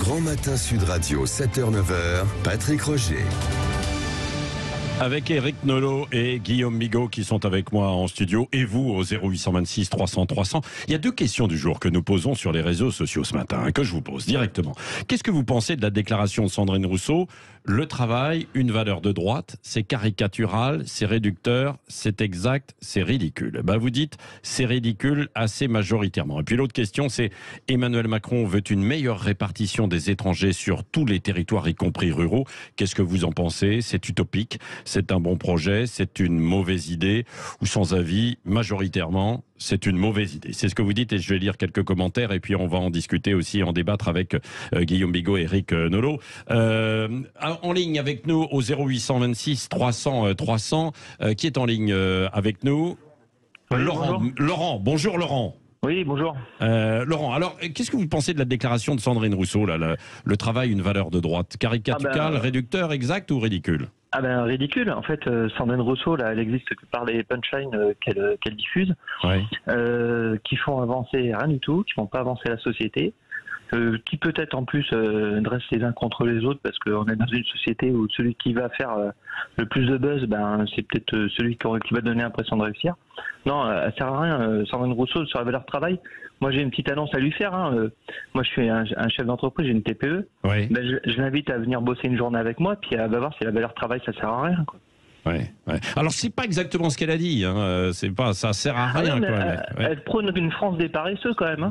Grand Matin Sud Radio, 7h-9h, Patrick Roger. Avec Éric Nolot et Guillaume Bigot qui sont avec moi en studio et vous au 0826 300 300. Il y a deux questions du jour que nous posons sur les réseaux sociaux ce matin, que je vous pose directement. Qu'est-ce que vous pensez de la déclaration de Sandrine Rousseau ? Le travail, une valeur de droite, c'est caricatural, c'est réducteur, c'est exact, c'est ridicule. Vous dites c'est ridicule assez majoritairement. Et puis l'autre question, c'est Emmanuel Macron veut une meilleure répartition des étrangers sur tous les territoires, y compris ruraux. Qu'est-ce que vous en pensez ? C'est utopique, c'est un bon projet, c'est une mauvaise idée, ou sans avis, majoritairement, c'est une mauvaise idée. C'est ce que vous dites et je vais lire quelques commentaires et puis on va en discuter aussi, en débattre avec Guillaume Bigot et Éric Nolot. En ligne avec nous au 0826 300 300. Qui est en ligne avec nous ? Oui, Laurent. bonjour. Laurent. Bonjour Laurent. Oui, bonjour. Laurent, alors qu'est-ce que vous pensez de la déclaration de Sandrine Rousseau là, le travail, une valeur de droite, caricatural, réducteur, exact ou ridicule ? Ridicule. En fait, Sandrine Rousseau, là, elle existe que par les punchlines qu'elle diffuse, qui font avancer rien du tout, qui font pas avancer la société, qui peut-être en plus dresse les uns contre les autres, parce qu'on est dans une société où celui qui va faire le plus de buzz, c'est peut-être celui qui va donner l'impression de réussir. Non, elle sert à rien. Sandrine Rousseau, sur la valeur travail, moi j'ai une petite annonce à lui faire. Moi je suis un chef d'entreprise, j'ai une TPE. Oui. Je l'invite à venir bosser une journée avec moi, puis elle va voir si la valeur travail ça sert à rien, quoi. Ouais. Alors c'est pas exactement ce qu'elle a dit, c'est pas, ça sert à rien. Elle prône une France des paresseux quand même.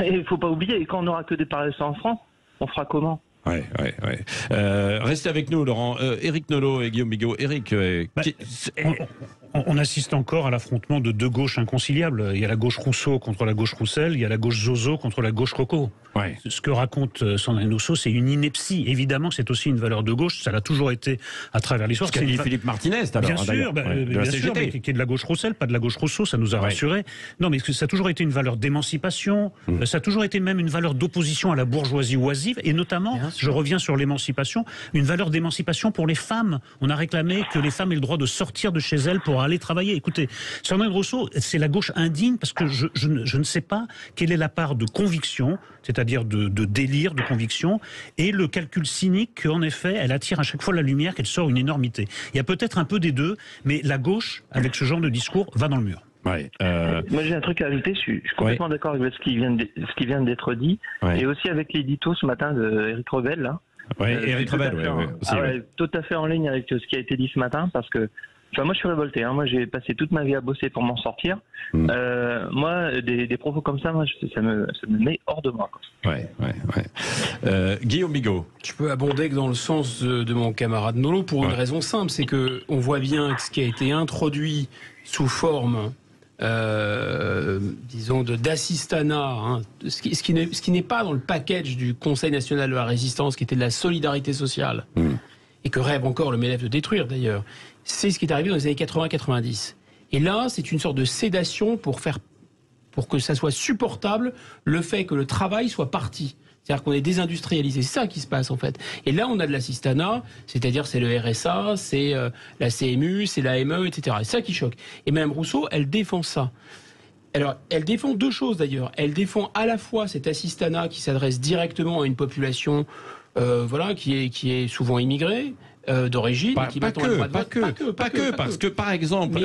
Et il faut pas oublier, et quand on n'aura que des paresseux en France, on fera comment ? Restez avec nous, Laurent. Éric Nolot et Guillaume Bigot. Éric, on assiste encore à l'affrontement de deux gauches inconciliables. Il y a la gauche Rousseau contre la gauche Roussel, il y a la gauche Zozo contre la gauche Coco. Ce que raconte Sandrine Rousseau, c'est une ineptie. Évidemment, c'est aussi une valeur de gauche. Ça l'a toujours été à travers l'histoire. Ce qu'a dit Philippe Martinez, alors, bien sûr, bien sûr, mais qui est de la gauche Roussel, pas de la gauche Rousseau, ça nous a rassurés. Non, mais ça a toujours été une valeur d'émancipation. Ça a toujours été même une valeur d'opposition à la bourgeoisie oisive, et notamment, je reviens sur l'émancipation, une valeur d'émancipation pour les femmes. On a réclamé que les femmes aient le droit de sortir de chez elles pour aller travailler. Écoutez, Sandrine Rousseau, c'est la gauche indigne parce que je ne sais pas quelle est la part de conviction, c'est-à-dire de délire, de conviction, et le calcul cynique qu'en effet, elle attire à chaque fois la lumière, qu'elle sort une énormité. Il y a peut-être un peu des deux, mais la gauche, avec ce genre de discours, va dans le mur. Moi j'ai un truc à ajouter, je suis complètement d'accord avec ce qui vient d'être dit, et aussi avec l'édito ce matin d'Éric Revel, là. Éric Revel, tout à fait en ligne avec ce qui a été dit ce matin, parce que moi je suis révolté, moi j'ai passé toute ma vie à bosser pour m'en sortir. Moi des propos comme ça, ça me met hors de moi, quoi. Guillaume Bigot. Je peux abonder que dans le sens de mon camarade Nolot pour une raison simple, c'est que on voit bien que ce qui a été introduit sous forme disons d'assistanat, ce qui n'est pas dans le package du Conseil national de la résistance, qui était de la solidarité sociale, et que rêve encore le MEDEF de détruire d'ailleurs, c'est ce qui est arrivé dans les années 80-90. Et là, c'est une sorte de sédation pour que ça soit supportable le fait que le travail soit parti. C'est-à-dire qu'on est désindustrialisé. C'est ça qui se passe, en fait. Et là, on a de l'assistanat, c'est-à-dire c'est le RSA, c'est la CMU, c'est l'AME, etc. C'est ça qui choque. Et Mme Rousseau, elle défend ça. Alors, elle défend deux choses, d'ailleurs. Elle défend à la fois cet assistanat qui s'adresse directement à une population qui est souvent immigrée, d'origine, Pas que, parce que par exemple,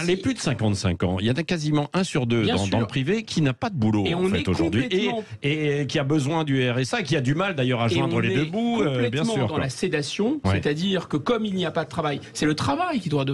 les plus de 55 ans, il y en a quasiment 1 sur 2 dans le privé qui n'a pas de boulot en fait aujourd'hui et qui a besoin du RSA, qui a du mal d'ailleurs à joindre les deux bouts, bien sûr. Dans la sédation, c'est-à-dire que comme il n'y a pas de travail, c'est le travail qui doit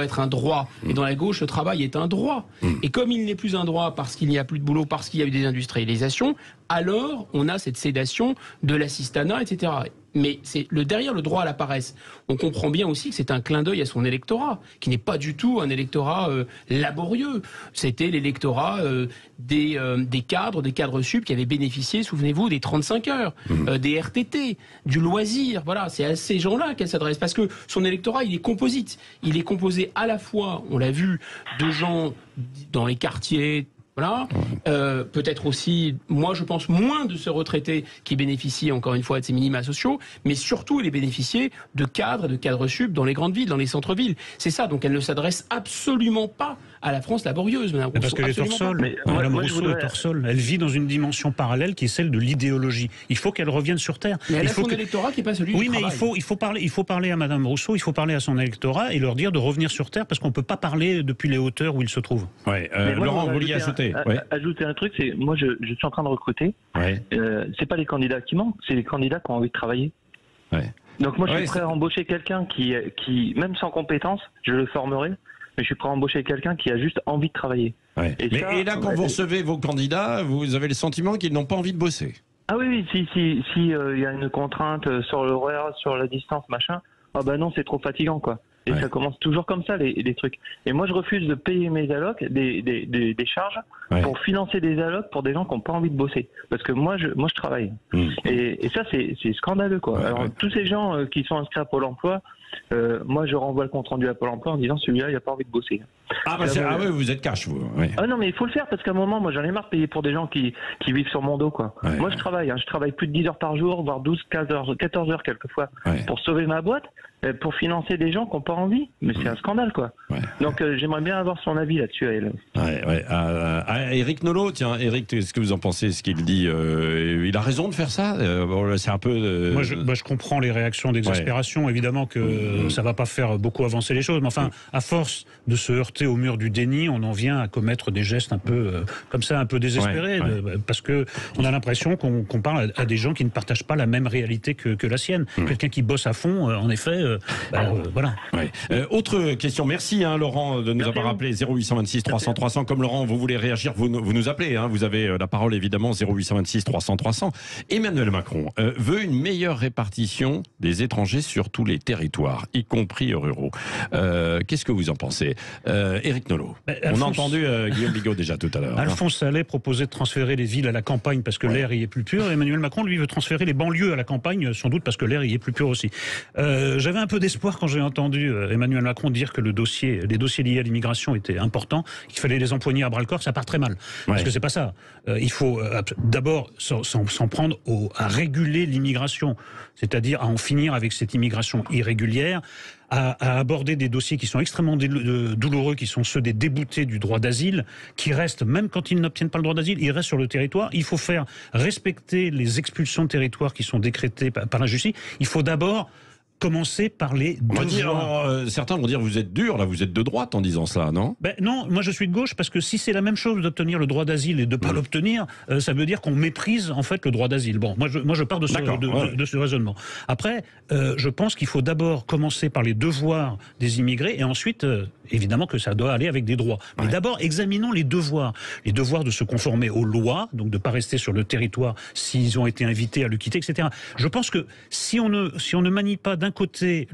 être un droit, et dans la gauche, le travail est un droit. Et comme il n'est plus un droit parce qu'il n'y a plus de boulot, parce qu'il y a eu des industrialisations, alors on a cette sédation de l'assistanat, etc. Mais c'est derrière le droit à la paresse. On comprend bien aussi que c'est un clin d'œil à son électorat, qui n'est pas du tout un électorat laborieux. C'était l'électorat des cadres sup qui avaient bénéficié, souvenez-vous, des 35 heures, des RTT, du loisir. Voilà, c'est à ces gens-là qu'elle s'adresse. Parce que son électorat, il est composite. Il est composé à la fois, on l'a vu, de gens dans les quartiers, voilà. Peut-être aussi, moi je pense, moins de ce retraité qui bénéficie encore une fois de ces minima sociaux, mais surtout il est bénéficié de cadres sup dans les grandes villes, dans les centres-villes. C'est ça, donc elle ne s'adresse absolument pas à la France laborieuse, Madame Rousseau. Parce qu'elle est hors sol. Madame Rousseau est hors sol. Elle vit dans une dimension parallèle qui est celle de l'idéologie. Il faut qu'elle revienne sur terre. Mais elle a son électorat qui n'est pas celui du travail. Oui, mais il faut parler à Madame Rousseau, il faut parler à son électorat et leur dire de revenir sur terre parce qu'on ne peut pas parler depuis les hauteurs où il se trouve. Ouais, Laurent, vous vouliez ajouter ajouter un truc, c'est moi je suis en train de recruter. C'est pas les candidats qui manquent, c'est les candidats qui ont envie de travailler. Donc moi je suis prêt à embaucher quelqu'un qui, même sans compétences, je le formerai, mais je suis prêt à embaucher quelqu'un qui a juste envie de travailler. Et là, quand vous recevez vos candidats, vous avez le sentiment qu'ils n'ont pas envie de bosser? Ah oui, si y a une contrainte sur l'horaire, sur la distance, machin, ah bah non, c'est trop fatigant, quoi. Et ça commence toujours comme ça, les trucs. Et moi, je refuse de payer mes allocs, des charges, pour financer des allocs pour des gens qui n'ont pas envie de bosser. Parce que moi, je travaille. Et ça, c'est scandaleux, quoi. Alors, tous ces gens qui sont inscrits à Pôle emploi, moi, je renvoie le compte rendu à Pôle emploi en disant celui-là, il n'a pas envie de bosser. Oui, vous êtes cash, vous. Ah non, mais il faut le faire parce qu'à un moment, moi, j'en ai marre de payer pour des gens qui vivent sur mon dos, quoi. Moi, je travaille plus de 10 heures par jour, voire 12, 14 heures quelquefois, pour sauver ma boîte, pour financer des gens qui n'ont pas envie. Mais c'est un scandale, quoi. Donc, j'aimerais bien avoir son avis là-dessus, à elle. Éric Nolot, tiens, Éric, qu'est-ce que vous en pensez, ce qu'il dit? Il a raison de faire ça? C'est un peu... Moi, je comprends les réactions d'exaspération. Évidemment que ça ne va pas faire beaucoup avancer les choses. Mais enfin, à force de se heurter au mur du déni, on en vient à commettre des gestes un peu comme ça, un peu désespérés, parce que on a l'impression qu'on parle à des gens qui ne partagent pas la même réalité que la sienne. Quelqu'un qui bosse à fond, en effet, voilà. Autre question. Merci Laurent de nous avoir appelé 0826 300 300. Comme Laurent, vous voulez réagir, vous nous appelez. Vous avez la parole évidemment 0826 300 300. Emmanuel Macron veut une meilleure répartition des étrangers sur tous les territoires, y compris ruraux. Qu'est-ce que vous en pensez, Éric Nolot? On a entendu Guillaume Bigot déjà tout à l'heure. Alphonse Allais proposait de transférer les villes à la campagne parce que l'air y est plus pur. Emmanuel Macron, lui, veut transférer les banlieues à la campagne, sans doute parce que l'air y est plus pur aussi. J'avais un peu d'espoir quand j'ai entendu Emmanuel Macron dire que les dossiers liés à l'immigration étaient importants, qu'il fallait les empoigner à bras-le-corps. Ça part très mal. Parce que c'est pas ça. Il faut d'abord s'en prendre à réguler l'immigration, c'est-à-dire à en finir avec cette immigration irrégulière, à aborder des dossiers qui sont extrêmement douloureux, qui sont ceux des déboutés du droit d'asile, qui restent, même quand ils n'obtiennent pas le droit d'asile, ils restent sur le territoire. Il faut faire respecter les expulsions de territoire qui sont décrétées par la justice. Il faut d'abord commencer par les devoirs. Certains vont dire vous êtes dur, là, vous êtes de droite en disant cela, non? Non, moi je suis de gauche parce que si c'est la même chose d'obtenir le droit d'asile et de ne pas l'obtenir, ça veut dire qu'on méprise en fait le droit d'asile. Bon, moi je pars de ce raisonnement. Après, je pense qu'il faut d'abord commencer par les devoirs des immigrés et ensuite, évidemment que ça doit aller avec des droits. Mais d'abord, examinons les devoirs. Les devoirs de se conformer aux lois, donc de ne pas rester sur le territoire s'ils ont été invités à le quitter, etc. Je pense que si on ne manie pas d'un côté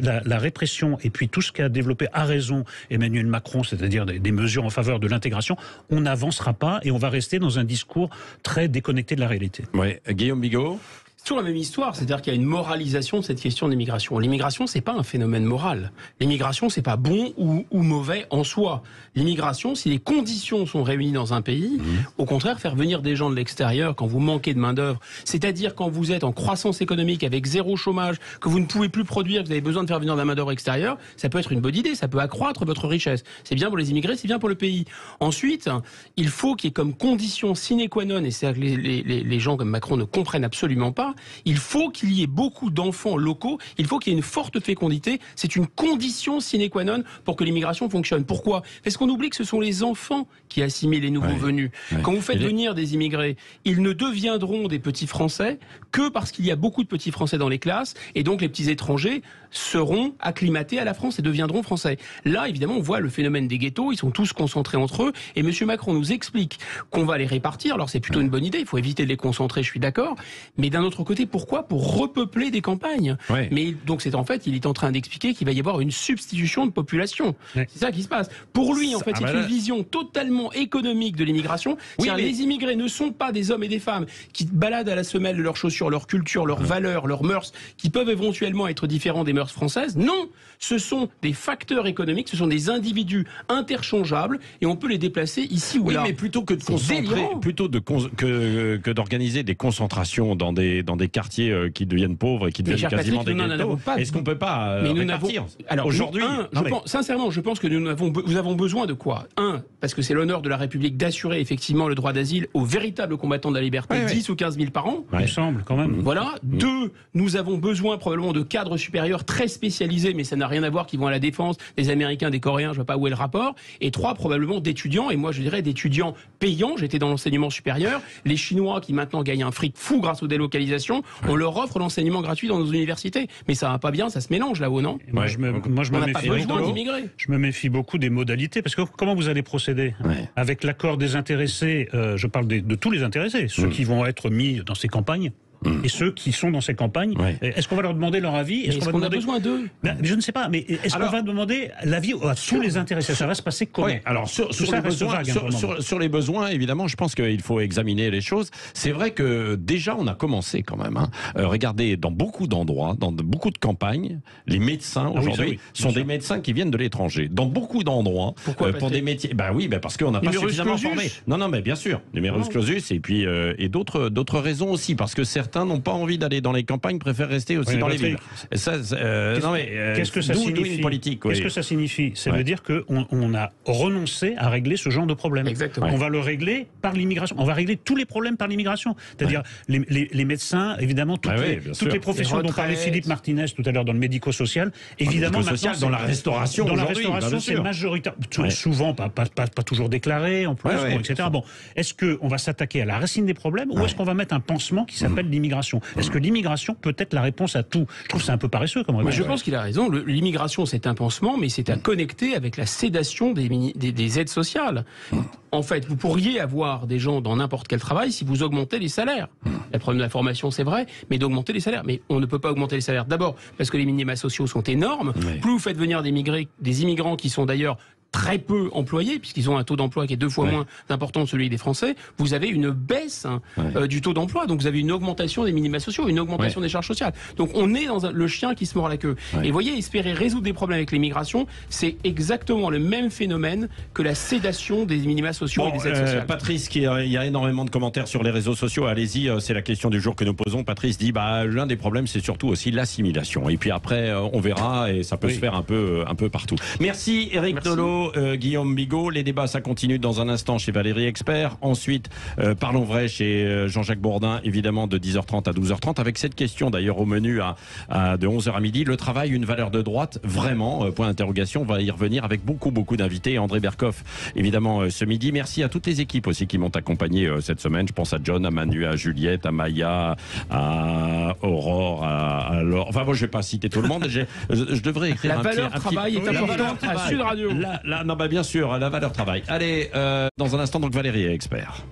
la répression et puis tout ce qu'a développé à raison Emmanuel Macron, c'est-à-dire des mesures en faveur de l'intégration, on n'avancera pas et on va rester dans un discours très déconnecté de la réalité. Guillaume Bigot? C'est toujours la même histoire, c'est-à-dire qu'il y a une moralisation de cette question de l'immigration. L'immigration, c'est pas un phénomène moral. L'immigration, c'est pas bon ou mauvais en soi. L'immigration, si les conditions sont réunies dans un pays, au contraire, faire venir des gens de l'extérieur quand vous manquez de main-d'œuvre, c'est-à-dire quand vous êtes en croissance économique avec zéro chômage, que vous ne pouvez plus produire, que vous avez besoin de faire venir de la main-d'œuvre extérieure, ça peut être une bonne idée, ça peut accroître votre richesse. C'est bien pour les immigrés, c'est bien pour le pays. Ensuite, il faut qu'il y ait comme condition sine qua non, et c'est que les gens comme Macron ne comprennent absolument pas, il faut qu'il y ait beaucoup d'enfants locaux, il faut qu'il y ait une forte fécondité, c'est une condition sine qua non pour que l'immigration fonctionne. Pourquoi? Parce qu'on oublie que ce sont les enfants qui assimilent les nouveaux venus. Quand vous faites venir des immigrés, ils ne deviendront des petits Français que parce qu'il y a beaucoup de petits Français dans les classes, et donc les petits étrangers seront acclimatés à la France et deviendront Français. Là, évidemment, on voit le phénomène des ghettos, ils sont tous concentrés entre eux, et M. Macron nous explique qu'on va les répartir. Alors c'est plutôt une bonne idée, il faut éviter de les concentrer, je suis d'accord, mais d'un autre côté, pourquoi? Pour repeupler des campagnes. Mais donc il est en train d'expliquer qu'il va y avoir une substitution de population. C'est ça qui se passe. Pour lui, en fait, c'est une vision totalement économique de l'immigration. Les immigrés ne sont pas des hommes et des femmes qui baladent à la semelle de leurs chaussures, leur culture, leurs valeurs, leurs mœurs, qui peuvent éventuellement être différents des mœurs françaises. Non, ce sont des facteurs économiques, ce sont des individus interchangeables et on peut les déplacer ici ou là. Oui, mais plutôt que de concentrer, que d'organiser des concentrations dans des des quartiers qui deviennent pauvres et qui deviennent quasiment des ghettos. Est-ce qu'on peut pas répartir aujourd'hui? Sincèrement, je pense que nous avons besoin de quoi? Parce que c'est l'honneur de la République d'assurer effectivement le droit d'asile aux véritables combattants de la liberté, 10 ou 15 000 par an. Il me semble, quand même. Voilà. 2, nous avons besoin probablement de cadres supérieurs très spécialisés, mais ça n'a rien à voir, qui vont à la défense, des Américains, des Coréens, je ne vois pas où est le rapport. Et 3, probablement d'étudiants, et moi je dirais d'étudiants payants. J'étais dans l'enseignement supérieur. Les Chinois qui maintenant gagnent un fric fou grâce aux délocalisations, on leur offre l'enseignement gratuit dans nos universités. Mais ça va pas bien, ça se mélange là-haut, non? Moi, je me méfie beaucoup des modalités, parce que comment vous allez procéder avec l'accord des intéressés? Je parle de tous les intéressés, ceux qui vont être mis dans ces campagnes. Et ceux qui sont dans ces campagnes, est-ce qu'on va leur demander leur avis? Est-ce qu'on a besoin d'eux? Je ne sais pas, mais est-ce qu'on va demander l'avis à tous les intéressés? Ça va se passer comment? Alors sur les besoins, évidemment, je pense qu'il faut examiner les choses. C'est vrai que déjà on a commencé quand même. Regardez, dans beaucoup d'endroits, dans beaucoup de campagnes, les médecins aujourd'hui sont des médecins qui viennent de l'étranger. Dans beaucoup d'endroits, pour des métiers. Parce qu'on n'a pas suffisamment formé. Non, mais bien sûr, numerus clausus et puis et d'autres raisons aussi, parce que certains n'ont pas envie d'aller dans les campagnes, préfèrent rester aussi dans les villes. Qu'est-ce que ça signifie? Qu'est-ce que ça signifie? Ça veut dire qu'on a renoncé à régler ce genre de problème. Exactement. On va le régler par l'immigration. On va régler tous les problèmes par l'immigration. C'est-à-dire les médecins, évidemment, toutes les professions dont parlait Philippe Martinez tout à l'heure dans le médico-social. Évidemment, dans la restauration. Dans la restauration, c'est majoritaire. Souvent, pas toujours déclaré, en plus, etc. Bon, est-ce qu'on va s'attaquer à la racine des problèmes ou est-ce qu'on va mettre un pansement qui s'appelle l'immigration? Est-ce que l'immigration peut être la réponse à tout? Je trouve que c'est un peu paresseux comme réponse. Je pense qu'il a raison. L'immigration, c'est un pansement, mais c'est à connecter avec la sédation des aides sociales. En fait, vous pourriez avoir des gens dans n'importe quel travail si vous augmentez les salaires. Le problème de la formation, c'est vrai, mais d'augmenter les salaires. Mais on ne peut pas augmenter les salaires. D'abord, parce que les minima sociaux sont énormes. Plus vous faites venir des immigrants qui sont d'ailleurs très peu employés, puisqu'ils ont un taux d'emploi qui est 2 fois moins important que celui des Français, vous avez une baisse du taux d'emploi. Donc vous avez une augmentation des minima sociaux, une augmentation des charges sociales. Donc on est dans le chien qui se mord la queue. Et vous voyez, espérer résoudre des problèmes avec l'immigration, c'est exactement le même phénomène que la sédation des minima sociaux et des aides sociales. Patrice, il y a énormément de commentaires sur les réseaux sociaux. Allez-y, c'est la question du jour que nous posons. Patrice dit, l'un des problèmes, c'est surtout aussi l'assimilation. Et puis après, on verra, et ça peut se faire un peu partout. Merci Éric Nolot. Guillaume Bigot, les débats ça continue dans un instant chez Valérie Expert, ensuite Parlons Vrai chez Jean-Jacques Bourdin, évidemment de 10h30 à 12h30, avec cette question d'ailleurs au menu de 11h à midi, le travail une valeur de droite, vraiment, point d'interrogation. On va y revenir avec beaucoup d'invités, André Berkoff évidemment ce midi. Merci à toutes les équipes aussi qui m'ont accompagné cette semaine, je pense à John, à Manu, à Juliette, à Maya, à Aurore, à Laure, enfin moi je vais pas citer tout le monde, je devrais écrire la valeur travail est importante à Sud Radio. Bien sûr, la valeur travail. Allez, dans un instant, donc Valérie est Expert.